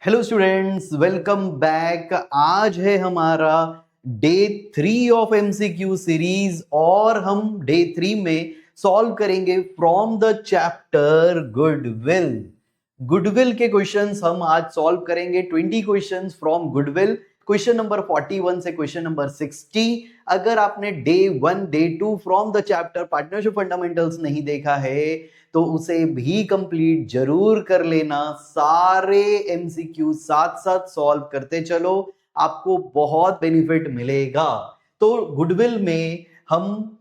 Hello students, welcome back. आज है हमारा डे 3 ऑफ एमसीक्यू सीरीज और हम डे 3 में सॉल्व करेंगे from the chapter goodwill. Goodwill के क्वेश्चंस हम आज सॉल्व करेंगे। 20 questions from goodwill, question number 41 से क्वेश्चन नंबर 60। अगर आपने day 1 day 2 from the chapter partnership fundamentals नहीं देखा है तो उसे भी कंप्लीट जरूर कर लेना। सारे एमसीक्यू साथ साथ सॉल्व करते चलो, आपको बहुत बेनिफिट मिलेगा। तो गुडविल में हम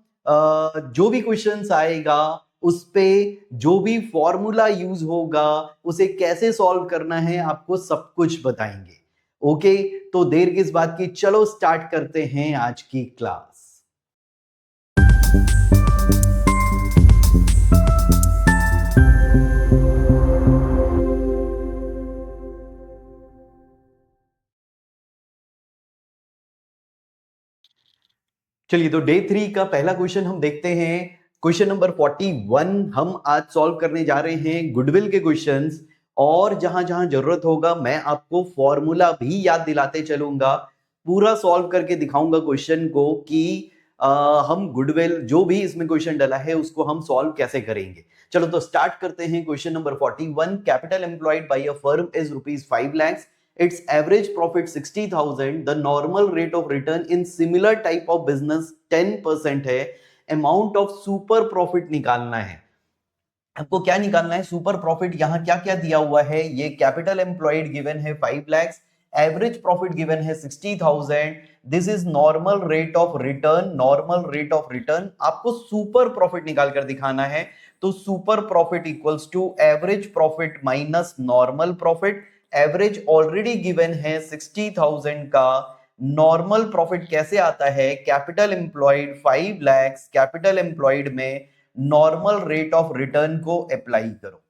जो भी क्वेश्चंस आएगा उस पे जो भी फॉर्मूला यूज होगा उसे कैसे सॉल्व करना है आपको सब कुछ बताएंगे। ओके, तो देर किस बात की, चलो स्टार्ट करते हैं आज की क्लास। चलिए, तो डे 3 का पहला क्वेश्चन हम देखते हैं। क्वेश्चन नंबर 41 हम आज सॉल्व करने जा रहे हैं गुडविल के क्वेश्चंस। और जहां जहां जरूरत होगा मैं आपको फॉर्मूला भी याद दिलाते चलूंगा। पूरा सॉल्व करके दिखाऊंगा क्वेश्चन को कि हम गुडविल जो भी इसमें क्वेश्चन डाला है उसको हम सॉल्व कैसे करेंगे। चलो तो स्टार्ट करते हैं। Question number 41, capital employed by a firm is ₹5 lakhs. Its average profit 60,000. The normal rate of return in similar type of business 10% है। Amount of super profit निकालना है। आपको क्या निकालना है? Super profit. यहां क्या क्या दिया हुआ है? ये कैपिटल एम्प्लॉयड गिवन है 5 lakhs, एवरेज प्रॉफिट गिवन है 60,000। This is normal rate of return. Normal rate of return आपको सुपर प्रॉफिट निकाल कर दिखाना है। तो super profit equals to average profit minus normal profit. Average already given है 60,000 का। नॉर्मल प्रॉफिट कैसे आता है? Capital employed 5 lakhs, capital employed में नॉर्मल रेट ऑफ रिटर्न को अप्लाई करो।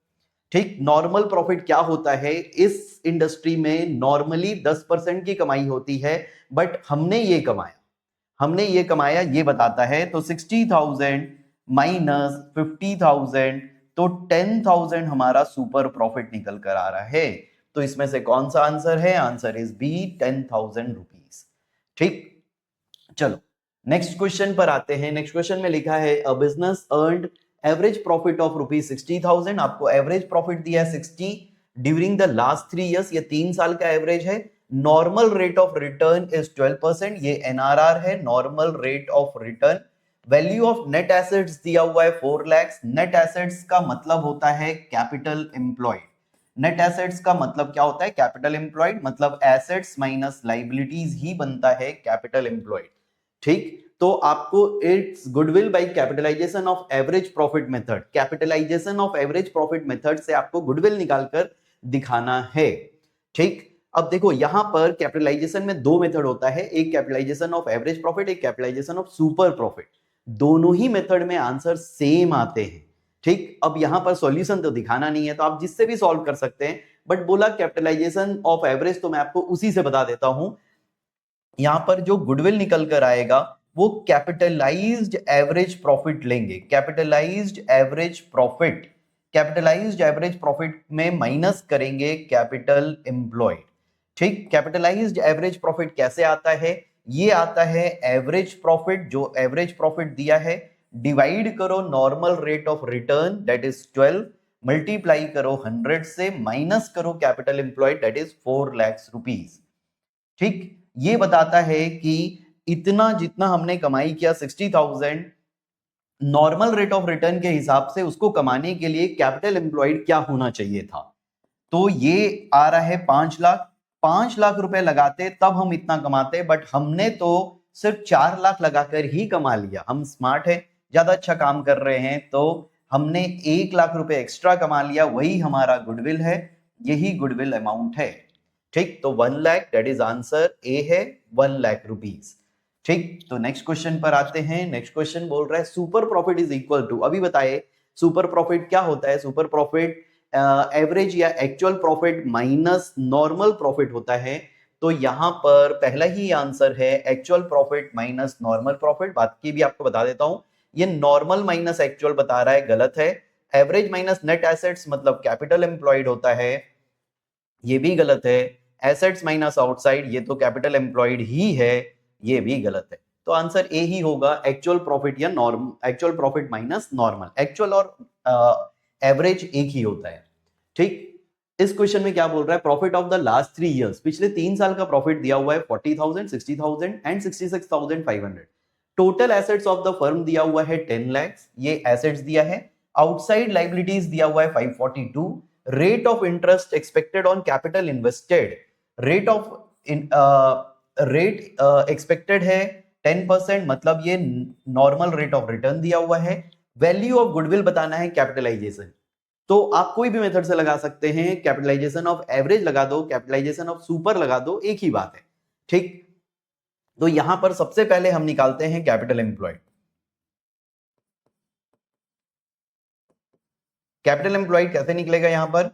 ठीक, नॉर्मल प्रॉफिट क्या होता है? इस इंडस्ट्री में नॉर्मली 10% की कमाई होती है, बट हमने ये कमाया ये बताता है। तो 60,000 माइनस 50,000, तो 10,000 हमारा सुपर प्रॉफिट निकल कर आ रहा है। तो इसमें से कौन सा आंसर है? Answer is B, 10,000 rupees. ठीक, चलो नेक्स्ट क्वेश्चन पर आते हैं। नेक्स्ट क्वेश्चन में लिखा है a business earned average profit of ₹60,000। आपको एवरेज प्रॉफिट दिया है 60 ड्यूरिंग द लास्ट 3 years। ये 3 साल का एवरेज है। Normal rate of return is 12%। ये एनआरआर है, normal rate of return. Value of net assets दिया हुआ है 4 lakhs। नेट एसेट्स का मतलब होता है कैपिटल एम्प्लॉयड। नेट एसेट्स का मतलब क्या होता है? कैपिटल एम्प्लॉयड, मतलब एसेट्स माइनस लाइबिलिटीज ही बनता है कैपिटल एम्प्लॉयड। ठीक, तो आपको it's goodwill by capitalisation of average profit method, capitalisation of average profit method से आपको गुडविल निकालकर दिखाना है। ठीक, अब देखो यहां पर कैपिटलाइजेशन में दो मेथड होता है, एक कैपिटलाइजेशन ऑफ एवरेज प्रॉफिट, एक कैपिटलाइजेशन ऑफ सुपर प्रॉफिट। दोनों ही मेथड में आंसर सेम आते हैं। ठीक, अब यहां पर सॉल्यूशन तो दिखाना नहीं है तो आप जिससे भी सॉल्व कर सकते हैं, बट बोला कैपिटलाइजेशन ऑफ एवरेज तो मैं आपको उसी से बता देता हूं। यहां पर जो गुडविल निकल कर आएगा वो कैपिटलाइज्ड एवरेज प्रॉफिट लेंगे। Capitalised average profit, capitalised average profit में माइनस करेंगे कैपिटल एम्प्लॉयड। ठीक, कैपिटलाइज्ड एवरेज प्रॉफिट कैसे आता है? ये आता है एवरेज प्रॉफिट, जो एवरेज प्रॉफिट दिया है, डिवाइड करो normal rate of return that is 12, multiply करो 100 से, माइनस करो capital employed that is 4 lakhs rupees. ठीक, ये बताता है कि इतना जितना हमने कमाई किया 60,000, नॉर्मल रेट ऑफ रिटर्न के हिसाब से उसको कमाने के लिए कैपिटल एम्प्लॉयड क्या होना चाहिए था। तो ये आ रहा है 5 लाख। 5 लाख रुपए लगाते तब हम इतना कमाते, बट हमने तो सिर्फ 4 लाख लगाकर ही कमा लिया। हम स्मार्ट है, ज्यादा अच्छा काम कर रहे हैं, तो हमने 1 लाख रुपए एक्स्ट्रा कमा लिया, वही हमारा गुडविल है, यही गुडविल अमाउंट है। ठीक, तो 1 lakh that is answer A है, 1 लाख रुपीज। ठीक, तो नेक्स्ट क्वेश्चन पर आते हैं। नेक्स्ट क्वेश्चन बोल रहा है super profit is equal to, अभी बताए सुपर प्रॉफिट क्या होता है? सुपर प्रॉफिट एवरेज या actual profit minus normal profit होता है। तो यहां पर पहला ही आंसर है actual profit minus normal profit. बाकी भी आपको बता देता हूं, ये नॉर्मल माइनस एक्चुअल बता रहा है, गलत है। एवरेज माइनस नेट एसेट्स मतलब कैपिटल एम्प्लॉयड होता है। ये भी गलत है। एसेट्स माइनस आउटसाइड, ये तो कैपिटल एम्प्लॉयड ही है, ये भी गलत है। तो आंसर ए ही होगा, एक्चुअल प्रॉफिट या normal, actual profit minus normal. Actual और एवरेज एक ही होता है, ठीक। इस क्वेश्चन में क्या बोल रहा है, profit of the last 3 years, पिछले 3 साल का प्रॉफिट दिया हुआ है 40,000, 60,000 and 66,500। Total assets of the firm दिया हुआ है 10 लाख, ये एसेट्स दिया है। आउटसाइड लाइबिलिटीज दिया हुआ है 542। Rate of interest expected on capital invested, rate expected है 10%, मतलब ये नॉर्मल रेट ऑफ रिटर्न दिया हुआ है। वैल्यू ऑफ गुडविल बताना है कैपिटलाइजेशन, तो आप कोई भी मेथड से लगा सकते हैं, कैपिटलाइजेशन ऑफ एवरेज लगा दो, कैपिटलाइजेशन ऑफ सुपर लगा दो, एक ही बात है, ठीक। तो यहां पर सबसे पहले हम निकालते हैं कैपिटल एम्प्लॉयड। कैपिटल एम्प्लॉयड कैसे निकलेगा, यहां पर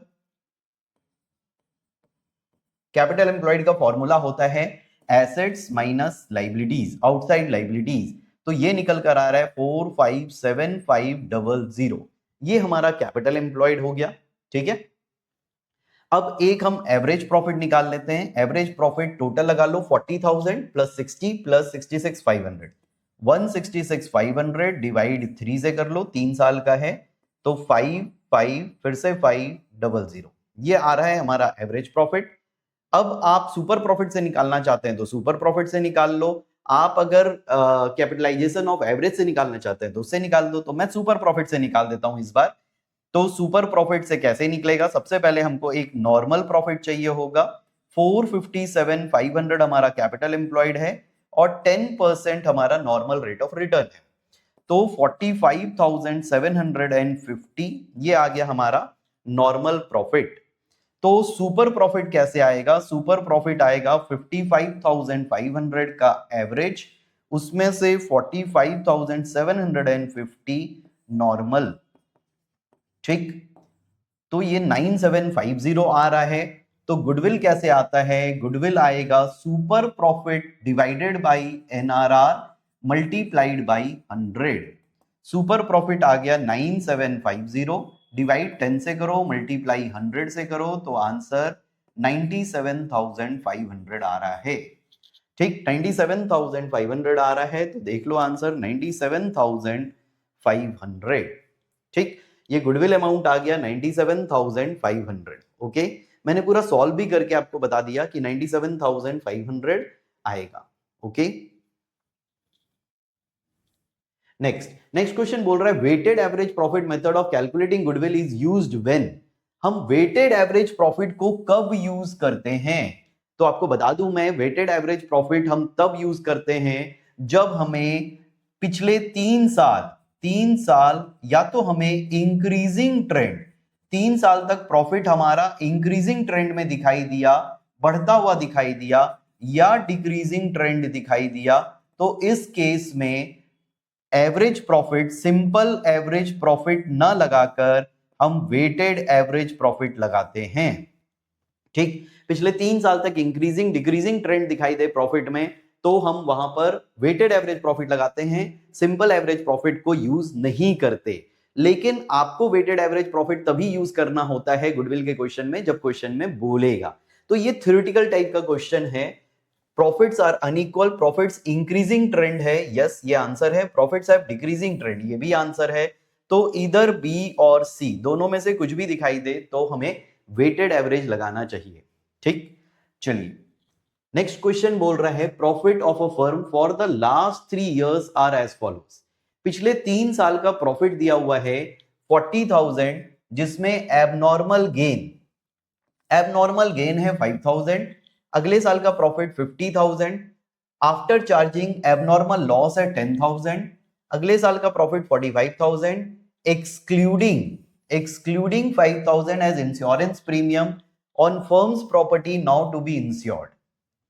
कैपिटल एम्प्लॉयड का फॉर्मूला होता है assets minus liabilities, outside liabilities. तो ये निकल कर आ रहा है 457,500, ये हमारा कैपिटल एम्प्लॉयड हो गया, ठीक है। अब एक हम एवरेज प्रॉफिट निकाल लेते हैं। एवरेज प्रॉफिट टोटल लगा लो 40,000 प्लस 60 प्लस 66,500, 166,500 डिवाइड 3 से कर लो, 3 साल का है, तो 5 फिर से 500, ये आ रहा है हमारा एवरेज प्रॉफिट। अब आप सुपर प्रॉफिट से निकालना चाहते हैं तो सुपर प्रॉफिट से निकाल लो, आप अगर कैपिटलाइजेशन ऑफ एवरेज से निकालना चाहते हैं तो उससे निकाल दो। तो मैं सुपर प्रॉफिट से निकाल देता हूं इस बार। तो सुपर प्रॉफिट से कैसे निकलेगा, सबसे पहले हमको एक नॉर्मल प्रॉफिट चाहिए होगा। 457,500 हमारा कैपिटल एम्प्लॉयड है और 10% हमारा नॉर्मल रेट ऑफ रिटर्न है, तो 45,750 ये आ गया हमारा नॉर्मल प्रॉफिट। तो सुपर प्रॉफिट कैसे आएगा, सुपर प्रॉफिट आएगा 55,500 का एवरेज, उसमें से 45,750 नॉर्मल, ठीक। तो ये 9750 आ रहा है। तो गुडविल कैसे आता है, गुडविल आएगा super profit divided by NRR multiplied by 100। Super profit आ गया 9750, डिवाइड 10 से करो, मल्टीप्लाई 100 से करो, तो आंसर 97,500 आ रहा है, ठीक। 97,500 आ रहा है, तो देख लो आंसर 97,500, ठीक। ये गुडविल अमाउंट आ गया 97,500, ओके। मैंने पूरा सॉल्व भी करके आपको बता दिया कि 97,500 आएगा, ओके। नेक्स्ट क्वेश्चन बोल रहा है weighted average profit method of calculating goodwill is used when. हम वेटेड एवरेज प्रॉफिट को कब यूज करते हैं, तो आपको बता दूं मैं, वेटेड एवरेज प्रॉफिट हम तब यूज करते हैं जब हमें पिछले 3 साल या तो हमें इंक्रीजिंग ट्रेंड, 3 साल तक प्रॉफिट हमारा इंक्रीजिंग ट्रेंड में दिखाई दिया, बढ़ता हुआ दिखाई दिया, या डिक्रीजिंग ट्रेंड दिखाई दिया, तो इस केस में average profit, simple average profit न लगाकर हम वेटेड एवरेज प्रॉफिट लगाते हैं, ठीक। पिछले 3 साल तक इंक्रीजिंग डिक्रीजिंग ट्रेंड दिखाई दे प्रॉफिट में, तो हम वहां पर वेटेड एवरेज प्रॉफिट लगाते हैं, सिंपल एवरेज प्रॉफिट को यूज नहीं करते। लेकिन आपको वेटेड एवरेज प्रॉफिट तभी यूज करना होता है गुडविल के क्वेश्चन में, जब क्वेश्चन में बोलेगा। तो ये थ्योरेटिकल टाइप का क्वेश्चन है। Profits are unequal, profits increasing trend है, यस ये आंसर है। प्रॉफिट्स हैव डिक्रीजिंग ट्रेंड, ये भी आंसर है। तो इधर बी और सी दोनों में से कुछ भी दिखाई दे तो हमें वेटेड एवरेज लगाना चाहिए, ठीक। चलिए नेक्स्ट क्वेश्चन बोल रहा है profit of a firm for the last 3 years are as follows. पिछले 3 साल का प्रॉफिट दिया हुआ है 40,000, जिसमें एबनॉर्मल गेन है 5,000, अगले साल का profit 50,000, after charging abnormal loss है 10,000, अगले साल का profit 45,000, excluding 5,000 as insurance premium on firm's property now to be insured,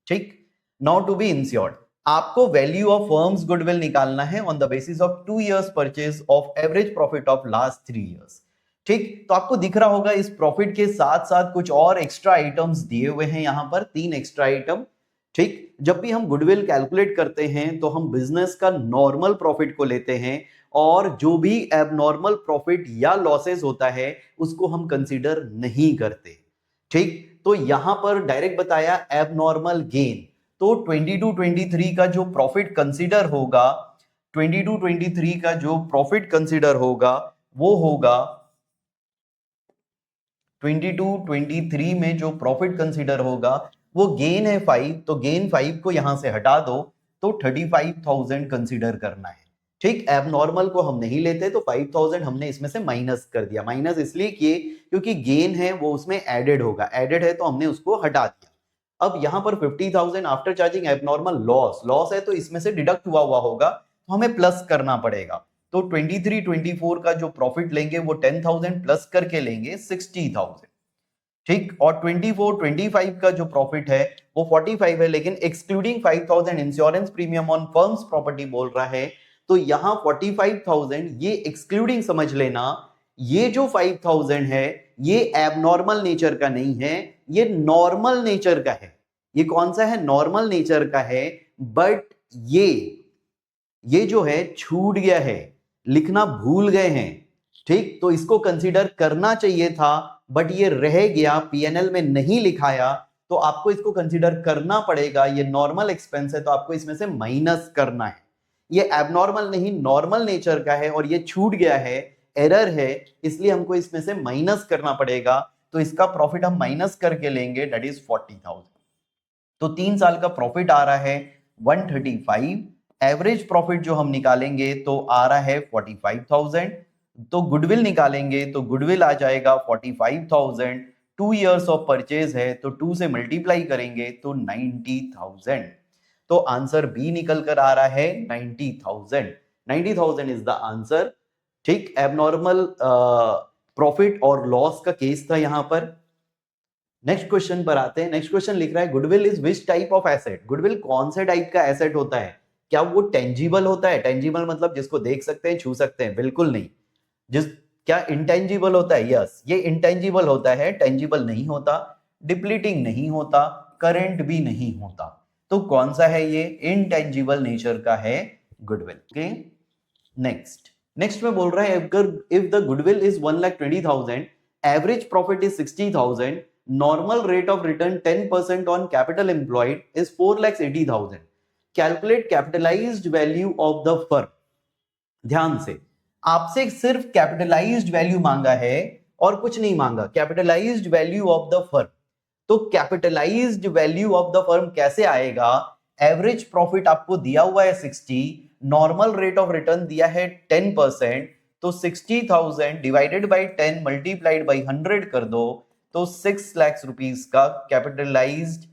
ठीक। नाउ टू बी इंश्योर्ड, आपको वैल्यू ऑफ फर्म्स गुडविल निकालना है on the basis of 2 years purchase of average profit of last 3 years, ठीक। तो आपको दिख रहा होगा इस प्रॉफिट के साथ साथ कुछ और एक्स्ट्रा आइटम्स दिए हुए हैं, यहां पर 3 एक्स्ट्रा आइटम, ठीक। जब भी हम गुडविल कैलकुलेट करते हैं तो हम बिजनेस का नॉर्मल प्रॉफिट को लेते हैं, और जो भी एबनॉर्मल प्रॉफिट या लॉसेस होता है उसको हम कंसीडर नहीं करते, ठीक। तो यहां पर डायरेक्ट बताया एबनॉर्मल गेन। तो 22-23 का जो प्रॉफिट कंसीडर होगा, 22-23 का जो प्रॉफिट कंसीडर होगा वो होगा 22-23 में जो प्रॉफिट कंसीडर होगा वो गेन है 5, तो गेन 5 को यहां से हटा दो तो 35,000 कंसीडर करना है। ठीक, एबनॉर्मल को हम नहीं लेते तो 5,000 हमने इसमें से माइनस कर दिया। माइनस इसलिए किए क्योंकि गेन है वो उसमें एडेड होगा, एडेड है तो हमने उसको हटा दिया। अब यहां पर 50,000 after charging abnormal loss, loss है तो इसमें से डिडक्ट हुआ होगा तो हमें प्लस करना पड़ेगा। तो 23-24 का जो प्रॉफिट लेंगे वो 10,000 प्लस करके लेंगे 60,000। ठीक, और 24-25 का जो प्रॉफिट है वो 45 है, लेकिन excluding 5,000 insurance premium on firm's property बोल रहा है। तो यहां 45,000 ये एक्सक्लूडिंग समझ लेना। ये जो 5,000 है ये एबनॉर्मल नेचर का नहीं है, ये नॉर्मल नेचर का है। ये कौन सा है? नॉर्मल नेचर का है। बट ये जो है छूट गया है, लिखना भूल गए हैं। ठीक, तो इसको कंसीडर करना चाहिए था बट ये रह गया, पीएनएल में नहीं लिखाया, तो आपको इसको कंसीडर करना पड़ेगा। ये नॉर्मल एक्सपेंस है तो आपको इसमें से माइनस करना है। ये एबनॉर्मल नहीं नॉर्मल नेचर का है और ये छूट गया है, एरर है, इसलिए हमको इसमें से माइनस करना पड़ेगा। तो इसका प्रॉफिट हम माइनस करके लेंगे, दैट इज 40,000। तो 3 साल का प्रॉफिट आ रहा है 135। एवरेज प्रॉफिट जो हम निकालेंगे तो आ रहा है 45,000। तो गुडविल निकालेंगे तो गुडविल आ जाएगा 45,000। 2 इयर्स ऑफ परचेज है तो 2 से मल्टीप्लाई करेंगे तो 90,000। तो आंसर बी निकल कर आ रहा है 90,000। 90,000 इज द आंसर। ठीक, एबनॉर्मल प्रॉफिट और लॉस का केस था यहां पर। नेक्स्ट क्वेश्चन पर आते हैं। नेक्स्ट क्वेश्चन लिख रहा है goodwill is which type of asset? Goodwill कौन से टाइप का एसेट होता है? क्या वो टेंजिबल होता है? टेंजिबल मतलब जिसको देख सकते हैं, छू सकते हैं? बिल्कुल नहीं। क्या इंटेंजिबल होता है? यस, ये इंटेंजिबल होता है, टेंजिबल नहीं होता, डिप्लीटिंग नहीं होता, करंट भी नहीं होता। तो कौन सा है? ये इंटेंजिबल नेचर का है गुडविल। ओके, नेक्स्ट में बोल रहा है if the goodwill is 1,20,000, average profit is 60,000, normal rate of return 10% on capital employed is 4,80,000, calculate capitalised value of the firm. ध्यान से, आपसे सिर्फ कैपिटलाइज्ड वैल्यू मांगा है और कुछ नहीं मांगा, capitalised value of the firm. तो capitalised value of the firm कैसे आएगा? एवरेज प्रॉफिट आपको दिया हुआ है 60, नॉर्मल रेट ऑफ रिटर्न दिया है 10%, तो 60,000 डिवाइडेड बाई 10 मल्टीप्लाइड बाई 100 कर दो तो 6 लाख रुपीस का capitalised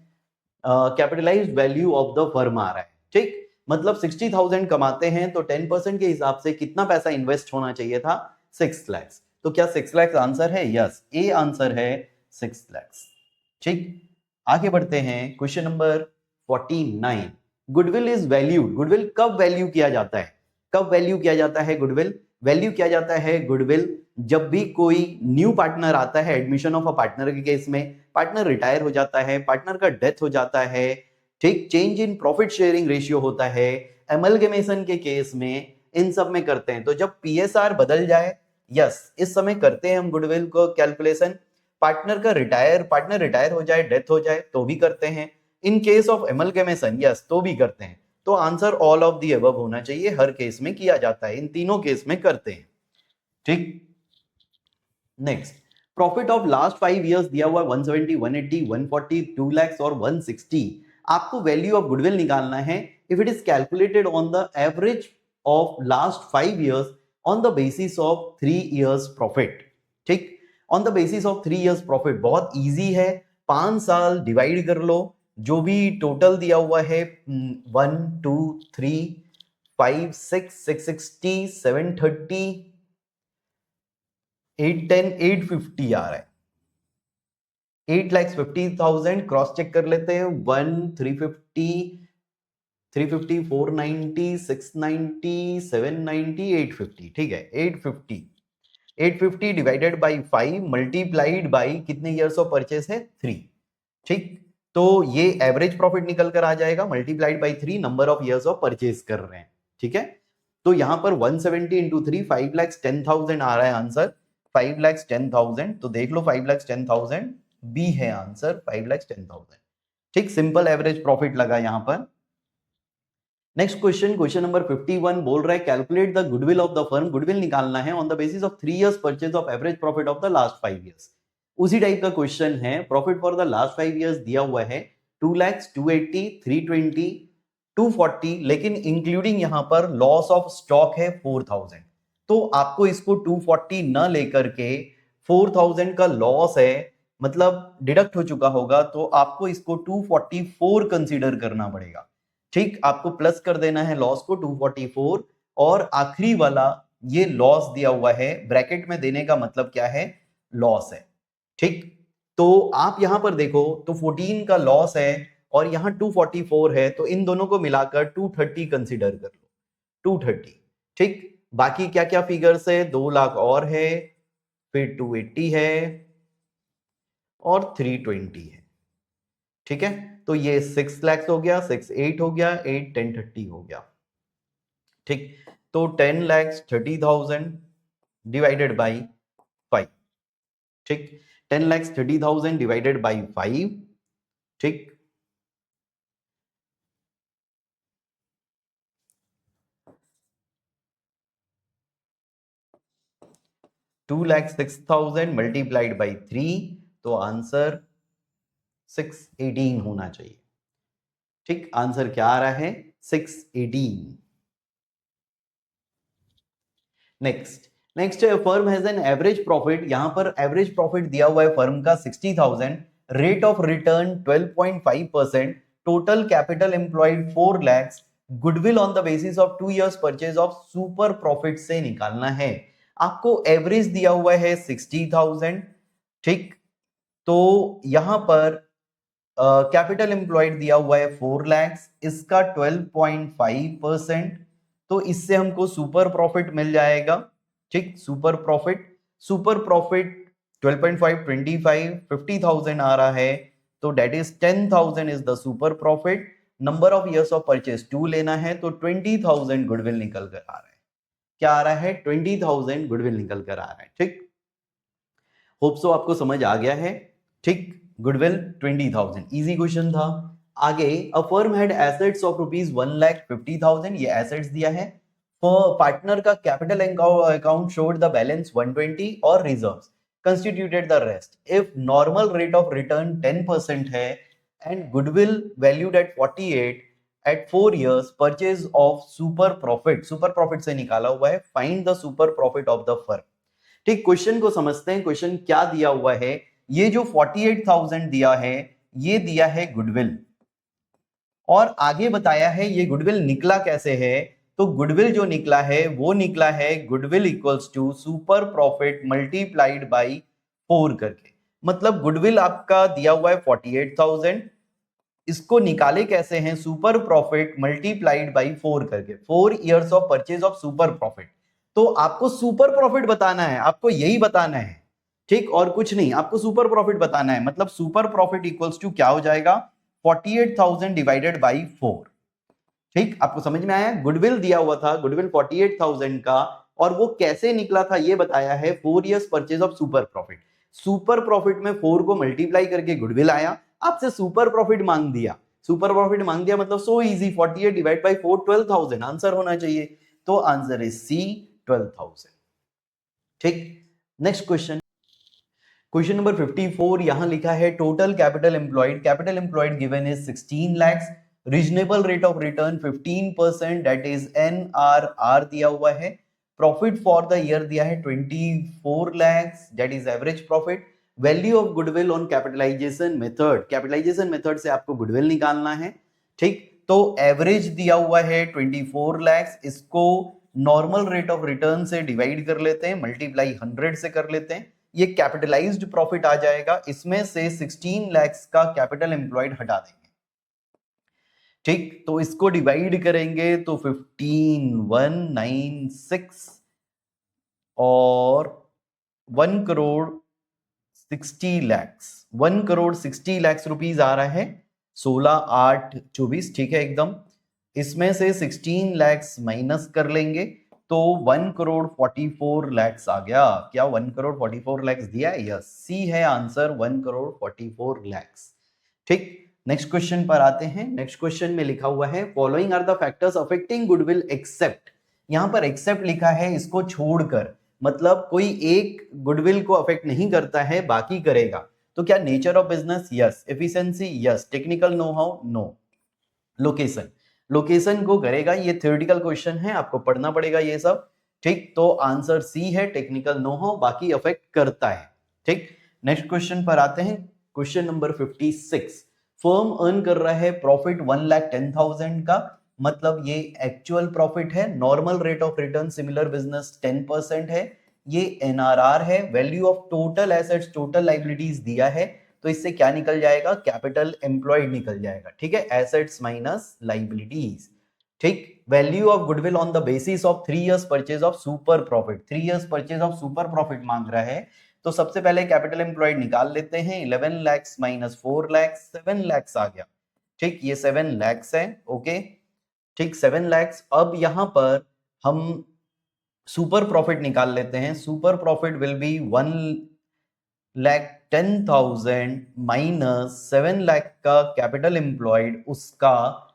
value of the firm आ रहा है। ठीक, मतलब 60,000 कमाते हैं तो 10% के हिसाब से कितना पैसा इन्वेस्ट होना चाहिए था? 6 लाख। तो क्या 6 लाख आंसर है? यस, ए आंसर है 6 लाख। ठीक, आगे बढ़ते हैं। Question number 49, goodwill is valued. Goodwill कब वैल्यू किया जाता है? कब वैल्यू किया जाता है गुडविल? वैल्यू किया जाता है गुडविल जब भी कोई न्यू पार्टनर आता है। एडमिशन ऑफ अ पार्टनर के केस में पार्टनर रिटायर हो जाता है, पार्टनर का डेथ हो जाता है। ठीक, change in profit sharing ratio होता है, एमलगेमेशन के केस में, इन सब में करते हैं। तो जब पीएसआर बदल जाए, यस, इस समय करते हैं हम गुडविल को कैलकुलेशन। पार्टनर रिटायर हो जाए, डेथ हो जाए तो भी करते हैं। In case of amalgamation, yes, तो भी करते हैं। तो answer all of the above होना चाहिए, हर केस में किया जाता है, इन तीनों केस में करते हैं। ठीक, next, profit of last 5 years दिया हुआ 170, 180, 140, 2 लाख और 160। आपको वैल्यू ऑफ गुडविल निकालना है if it is calculated on the average of last 5 years on the basis of 3 years profit. ठीक, on the basis of 3 years profit बहुत इजी है। 5 साल डिवाइड कर लो, जो भी टोटल दिया हुआ है 1 2 3 5 6 660 730 810 850 आ रहा है। 8,50,000 क्रॉस चेक कर लेते हैं। 1 350 350 490 690 790 850। ठीक है, 850 डिवाइडेड बाई 5 मल्टीप्लाइड बाई कितने इयर्स ऑफ परचेस है? 3। ठीक, तो ये एवरेज प्रॉफिट निकल कर आ जाएगा, multiplied by 3 number of years of purchase कर रहे हैं। ठीक है, तो यहां पर 170 इंटू 3 5,10,000 आ रहा है आंसर। 5,10,000, तो देख लो 5,10,000 बी है आंसर 5,10,000। ठीक, सिंपल एवरेज प्रॉफिट लगा यहां पर। नेक्स्ट क्वेश्चन, क्वेश्चन नंबर 51 बोल रहा है calculate the goodwill of the firm. Goodwill निकालना है on the basis of 3 years purchase of average profit of the last 5 years. उसी टाइप का क्वेश्चन है, profit for the last 5 years दिया हुआ है 2 लाख, 280, 320, 240, लेकिन इंक्लूडिंग यहां पर लॉस ऑफ स्टॉक है 4,000। तो आपको इसको 240 न लेकर के 4,000 का लॉस है, मतलब डिडक्ट हो चुका होगा, तो आपको इसको 244 कंसीडर करना पड़ेगा। ठीक, आपको प्लस कर देना है लॉस को 244, और आखिरी वाला ये लॉस दिया हुआ है, ब्रैकेट में देने का मतलब क्या है, लॉस है। ठीक, तो आप यहां पर देखो तो 14 का लॉस है और यहां 244 है, तो इन दोनों को मिलाकर 230 कंसीडर कर लो, 230। ठीक, बाकी क्या क्या फिगर्स है, 2 लाख और है, फिर 280 है और 320 है। ठीक है, तो ये 6 लाख हो गया, 6 8 हो गया, 8 10 30 हो गया। ठीक, तो 10,30,000 डिवाइडेड बाई 5। ठीक, 10,30,000 डिवाइडेड बाई 5। ठीक, टू लैख 6,000 मल्टीप्लाइड बाई 3, तो आंसर 618 होना चाहिए। ठीक, आंसर क्या आ रहा है, 618। Next firm has an average profit. यहां पर एवरेज प्रॉफिट दिया हुआ है फर्म का 60,000, rate of return 12.5%, total capital employed 4 lakh, goodwill on the basis of 2 years purchase of super profit से निकालना है। आपको एवरेज दिया हुआ है 60,000। ठीक, तो यहां पर कैपिटल एम्प्लॉयड दिया हुआ है 4 लाख, इसका 12.5%, तो इससे हमको सुपर प्रॉफिट मिल जाएगा। ठीक, सुपर प्रॉफिट 12.5 25 50,000 आ रहा है, तो that is 10,000 is the super profit. Number of years of purchase 2 लेना है, तो 20,000 गुडविल निकल कर आ रहा है। क्या आ रहा है, 20,000 गुडविल निकल कर आ रहा है। ठीक, होप सो आपको समझ आ गया है। ठीक, गुडविल 20,000, इजी क्वेश्चन था। आगे, a firm had assets of rupees 1,50,000, ये एसेट्स दिया है। पार्टनर का capital account showed the balance 120 और reserves constituted the rest. If normal rate of return 10% है and goodwill valued at 48 at 4 years, purchase of super profit से निकाला हुआ है, find the super profit of the firm. ठीक, question को समझते हैं। क्वेश्चन क्या दिया हुआ है, ये जो 48,000 दिया है, ये दिया है गुडविल, और आगे बताया है ये गुडविल निकला कैसे है। तो गुडविल जो निकला है वो निकला है goodwill equals to super profit multiplied by 4 करके। मतलब गुडविल आपका दिया हुआ है 48,000, इसको निकाले कैसे हैं, सुपर प्रॉफिट मल्टीप्लाइड बाई 4 करके, 4 years of purchase of super profit. तो आपको सुपर प्रॉफिट बताना है, आपको यही बताना है। ठीक, और कुछ नहीं, आपको सुपर प्रॉफिट बताना है। मतलब सुपर प्रॉफिट इक्वल्स टू क्या हो जाएगा, 48,000 डिवाइडेड बाई 4। ठीक, आपको समझ में आया। गुडविल दिया हुआ था, गुडविल 48,000 का, और वो कैसे निकला था ये बताया है, 4 years purchase of super profit. Super profit में 4 को मल्टीप्लाई करके गुडविल आया, आपसे सुपर प्रॉफिट मांग दिया। सुपर प्रॉफिट मांग दिया मतलब so easy, 48 divide by 4, 12,000 answer होना चाहिए। तो आंसर इज सी, 12,000। ठीक, नेक्स्ट क्वेश्चन, क्वेश्चन नंबर 54। यहां लिखा है total capital employed given is 16 lakhs, reasonable rate of return 15%, that is NRR दिया हुआ है। प्रॉफिट फॉर द ईयर दिया है 24 lakhs, that is average profit. Value of goodwill on capitalization method से आपको गुडविल निकालना है। ठीक, तो एवरेज दिया हुआ है 24 lakhs, इसको नॉर्मल रेट ऑफ रिटर्न से डिवाइड कर लेते हैं, मल्टीप्लाई 100 से कर लेते हैं, ये कैपिटलाइज्ड प्रॉफिट आ जाएगा। इसमें से 16 लाख का कैपिटल एम्प्लॉयड हटा देंगे। ठीक, तो इसको डिवाइड करेंगे तो 15,196 और 1 crore 60 lakhs, 1 crore 60 lakhs rupees आ रहा है, 16,824। ठीक है एकदम। इसमें से 16 lakhs माइनस कर लेंगे तो 1,44,00,000 आ गया। क्या 1,44,00,000 दिया है? यस, सी है आंसर, 1,44,00,000। ठीक, नेक्स्ट क्वेश्चन पर आते हैं। नेक्स्ट क्वेश्चन में लिखा हुआ है following are the factors affecting goodwill except. यहां पर एक्सेप्ट लिखा है, इसको छोड़कर, मतलब कोई एक गुडविल को अफेक्ट नहीं करता है, बाकी करेगा। तो क्या nature of business? Yes. Efficiency? Yes. Technical know how? No. Location, location को करेगा। ये थ्योरेटिकल क्वेश्चन है, आपको पढ़ना पड़ेगा ये सब। ठीक, तो आंसर सी है, टेक्निकल नो हाउ, बाकी अफेक्ट करता है। ठीक, नेक्स्ट क्वेश्चन पर आते हैं। Question number 56। फर्म अर्न कर रहा है प्रॉफिट 1,10,000 का, मतलब ये एक्चुअल प्रॉफिट है। Normal rate of return similar business 10% है। ये एनआरआर है। Value of total assets total liabilities दिया है, तो इससे क्या निकल जाएगा? कैपिटल एम्प्लॉयड निकल जाएगा। ठीक है, एसेट्स माइनस लाइबिलिटीज। ठीक, value of goodwill on the basis of 3 years purchase of super profit. 3 years purchase of super profit मांग रहा है, तो सबसे पहले कैपिटल एम्प्लॉयड निकाल लेते हैं। 11 लाख माइनस 4 लाख, 7 लाख आ गया। ठीक, ये 7 लाख है। ओके, ठीक, 7 लाख। अब यहां पर हम सुपर प्रॉफिट निकाल लेते हैं। Super profit will be 1,10,000 minus 7 lakh का कैपिटल एम्प्लॉयड, उसका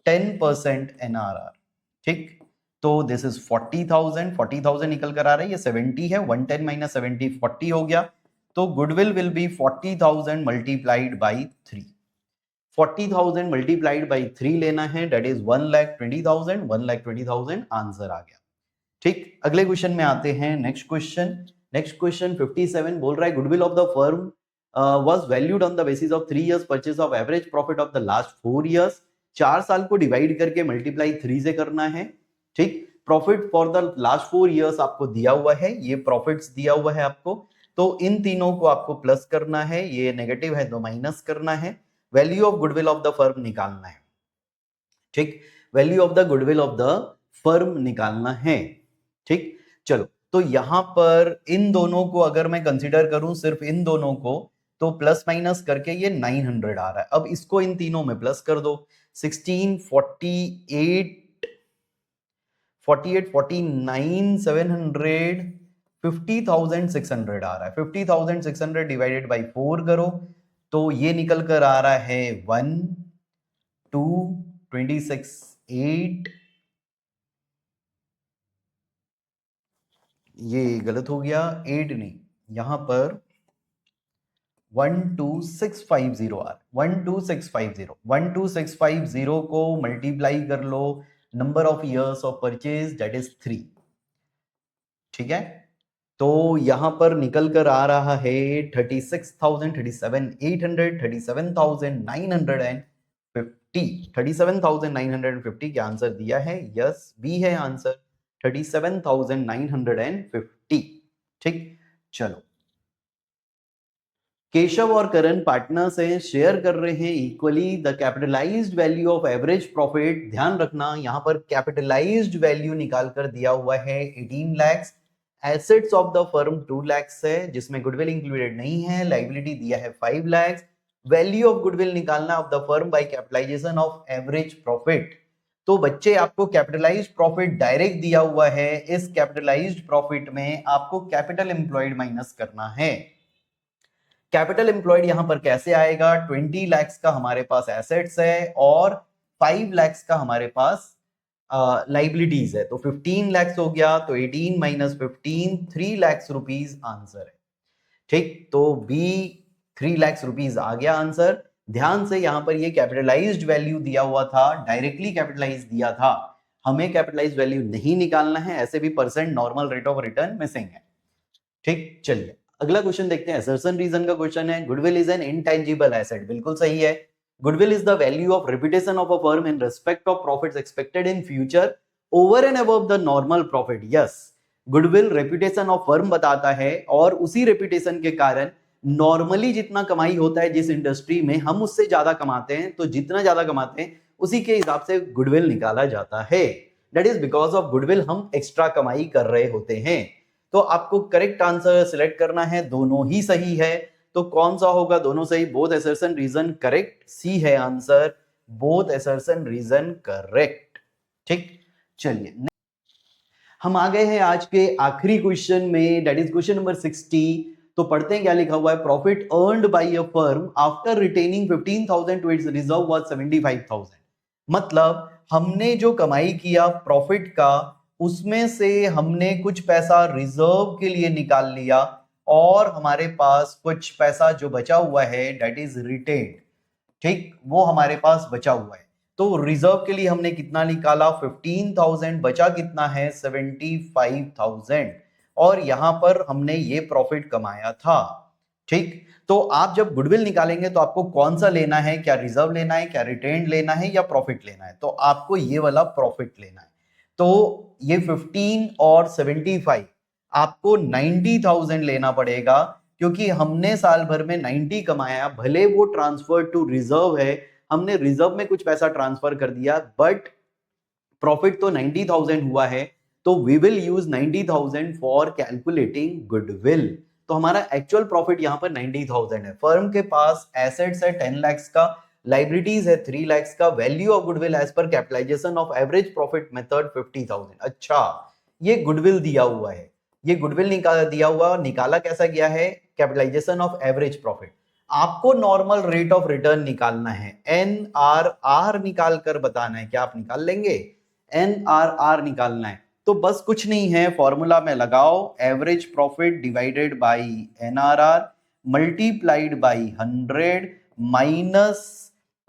10% एनआरआर। ठीक, तो दिस इज 40,000। 40,000 निकल कर आ रहा है, ये 70 है। 110 माइनस 70 40 हो गया। तो goodwill will be 40,000 multiplied by 3। 40,000 multiplied by 3 लेना है, दैट इज 1,20,000। 1,20,000 आंसर आ गया। ठीक, अगले क्वेश्चन में आते हैं। Next question. नेक्स्ट क्वेश्चन 57 बोल रहा है goodwill of the firm was valued on the basis of 3 years purchase of average profit of the last 4 years. 4 साल को डिवाइड करके मल्टीप्लाई 3 से करना है। ठीक, profit for the last 4 years आपको दिया हुआ है, ये प्रॉफिट्स दिया हुआ है आपको, तो इन तीनों को आपको प्लस करना है, ये नेगेटिव है तो माइनस करना है। Value of goodwill of the firm निकालना है। ठीक, value of the goodwill of the firm निकालना है। ठीक, चलो, तो यहां पर इन दोनों को अगर मैं कंसीडर करूं, सिर्फ इन दोनों को, तो प्लस माइनस करके ये 900 आ रहा है। अब इसको इन तीनों में प्लस कर दो। 16, 48, 48, 49, 700, 50,600 आ रहा है। 50,600 डिवाइडेड बाई 4 करो, तो ये निकल कर आ रहा है 1, 2, 26, 8। ये गलत हो गया, 8 नहीं, यहां पर 12650 आ रहा है। 12650, 12650 को मल्टीप्लाई कर लो number of years of purchase, that is 3। ठीक है, तो यहां पर निकल कर आ रहा है 36,000, 37,800, 37,950। 37,950 के आंसर दिया है। यस, बी है आंसर, 37,950। ठीक, चलो, केशव और करण पार्टनर्स हैं, शेयर कर रहे हैं equally the capitalised value of average profit. ध्यान रखना, यहां पर कैपिटलाइज्ड वैल्यू निकाल कर दिया हुआ है 18 lakh. Assets of the firm 2 lakh है, जिसमें गुडविल इंक्लूडेड नहीं है। लाइबिलिटी दिया है 5 लाख। वैल्यू ऑफ गुडविल निकालना of the firm by capitalisation of average profit. तो बच्चे, आपको कैपिटलाइज्ड प्रॉफिट डायरेक्ट दिया हुआ है। इस कैपिटलाइज्ड प्रॉफिट में आपको कैपिटल एम्प्लॉयड माइनस करना है। कैपिटल एम्प्लॉयड यहां पर कैसे आएगा? 20 लाख का हमारे पास एसेट्स है और 5 लाख का हमारे पास लाइबिलिटीज है, तो 15 लाख हो गया। तो 18 माइनस 15, 3 लाख रुपीज आंसर है। ठीक, तो बी 3 लाख रुपीज आ गया आंसर। ध्यान से, यहां पर ये कैपिटलाइज्ड वैल्यू दिया हुआ था, डायरेक्टली कैपिटलाइज दिया था, हमें कैपिटलाइज्ड वैल्यू नहीं निकालना है। ऐसे भी percent normal rate of return missing है। ठीक, चलिए अगला क्वेश्चन देखते हैं। असर्शन रीजन का क्वेश्चन है, goodwill is an intangible asset. बिल्कुल सही है। Goodwill is the value of reputation of a firm in respect of profits expected in future over and above the normal profit. Yes, goodwill reputation of firm बताता है, और उसी reputation के कारण normally जितना कमाई होता है जिस इंडस्ट्री में, हम उससे ज्यादा कमाते हैं, तो जितना ज्यादा कमाते हैं उसी के हिसाब से गुडविल निकाला जाता है। That is because of goodwill हम एक्स्ट्रा कमाई कर रहे होते हैं। तो आपको करेक्ट आंसर सिलेक्ट करना है, दोनों ही सही है। तो कौन सा होगा? दोनों सही, both assertion reason correct. C है answer, both assertion reason correct. ठीक, चलिए हम आ गए हैं आज के आखिरी क्वेश्चन में, दैट इज क्वेश्चन नंबर 60। तो पढ़ते हैं क्या लिखा हुआ है। Profit earned by a firm after retaining 15,000 to its reserve was 75,000। मतलब हमने जो कमाई किया प्रॉफिट का, उसमें से हमने कुछ पैसा रिजर्व के लिए निकाल लिया और हमारे पास कुछ पैसा जो बचा हुआ है दैट इज रिटेन्ड। ठीक, वो हमारे पास बचा हुआ है। तो रिजर्व के लिए हमने कितना निकाला 15,000, बचा कितना है 75,000 और यहां पर हमने ये प्रॉफिट कमाया था। ठीक, तो आप जब गुडविल निकालेंगे तो आपको कौन सा लेना है, क्या रिजर्व लेना है, क्या रिटेन्ड लेना है या प्रॉफिट लेना है। तो आपको ये वाला प्रॉफिट लेना है। तो ये 15 और 75 आपको 90,000 लेना पड़ेगा, क्योंकि हमने साल भर में 90 कमाया, भले वो ट्रांसफर टू रिजर्व है, हमने रिजर्व में कुछ पैसा ट्रांसफर कर दिया, बट प्रॉफिट तो 90,000 हुआ है। तो we will use 90,000 for calculating goodwill. तो हमारा एक्चुअल प्रॉफिट यहां पर 90,000 है। फर्म के पास एसेट्स है 10 लाख का, लाइबिलिटीज है 3 लाख का, value of goodwill as per capitalization of average profit method 50,000। अच्छा, ये गुडविल दिया हुआ है, ये गुडविल दिया हुआ, निकाला कैसा गया है, कैपिटलाइजेशन ऑफ एवरेज प्रॉफिट। आपको नॉर्मल रेट ऑफ रिटर्न निकालना है, NRR निकाल कर बताना है। क्या आप निकाल लेंगे, NRR निकालना है। तो बस कुछ नहीं है, फॉर्मूला में लगाओ, average profit divided bye NRR multiplied by 100 minus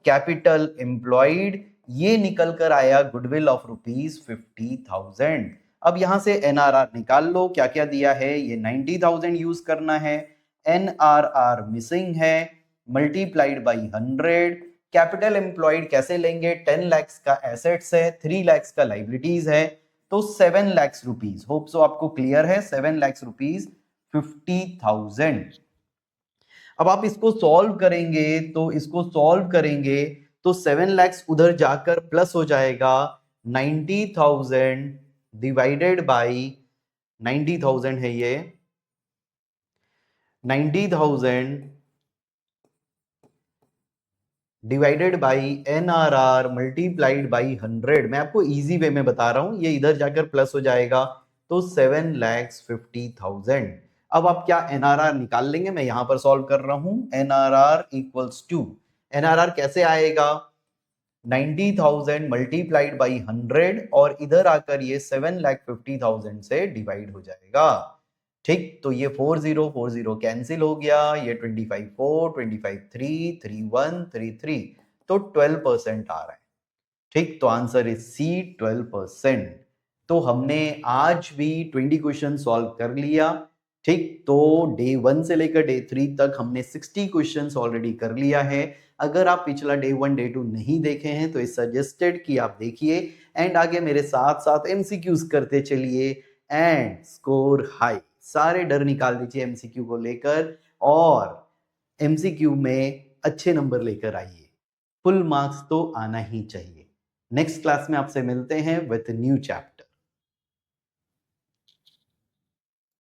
capital employed, ये निकल कर आया गुडविल ऑफ ₹50,000। अब यहां से NRR निकाल लो, क्या क्या दिया है, ये 90,000 यूज करना है, NRR मिसिंग है, मल्टीप्लाइड बाई 100, कैपिटल एम्प्लॉयड कैसे लेंगे, 10 लाख का एसेट्स है, 3 लाख का लाइबिलिटीज है, तो 7 लाख रुपीज। होप सो आपको क्लियर है, 7 लाख रुपीज 50,000। अब आप इसको सॉल्व करेंगे, तो इसको सॉल्व करेंगे तो 7 लाख उधर जाकर प्लस हो जाएगा 90,000 डिवाइडेड बाई 90,000 है ये 90,000 divided by NRR multiplied by 100। मैं आपको इजी वे में बता रहा हूं, ये इधर जाकर प्लस हो जाएगा तो 7,50,000। अब आप क्या NRR निकाल लेंगे, मैं यहां पर सॉल्व कर रहा हूं। NRR इक्वल्स टू, NRR कैसे आएगा, 90,000 मल्टीप्लाइड बाई 100 और इधर आकर ये 7,50,000 से डिवाइड हो जाएगा। ठीक, तो ये 40 कैंसिल हो गया, ये 25 4 25 3 31 33, तो 12% आ रहा है। ठीक, तो आंसर इज सी 12%। तो हमने आज भी 20 क्वेश्चन सॉल्व कर लिया। ठीक, तो डे 1 से लेकर डे 3 तक हमने 60 क्वेश्चंस ऑलरेडी कर लिया है। अगर आप पिछला डे 1 डे 2 नहीं देखे हैं तो इस सजेस्टेड कि आप देखिए एंड आगे मेरे साथ साथ एमसीक्यूज करते चलिए एंड स्कोर हाई। सारे डर निकाल दीजिए एमसीक्यू को लेकर और एमसीक्यू में अच्छे नंबर लेकर आइए। फुल मार्क्स तो आना ही चाहिए। नेक्स्ट क्लास में आपसे मिलते हैं विद न्यू चैप्टर।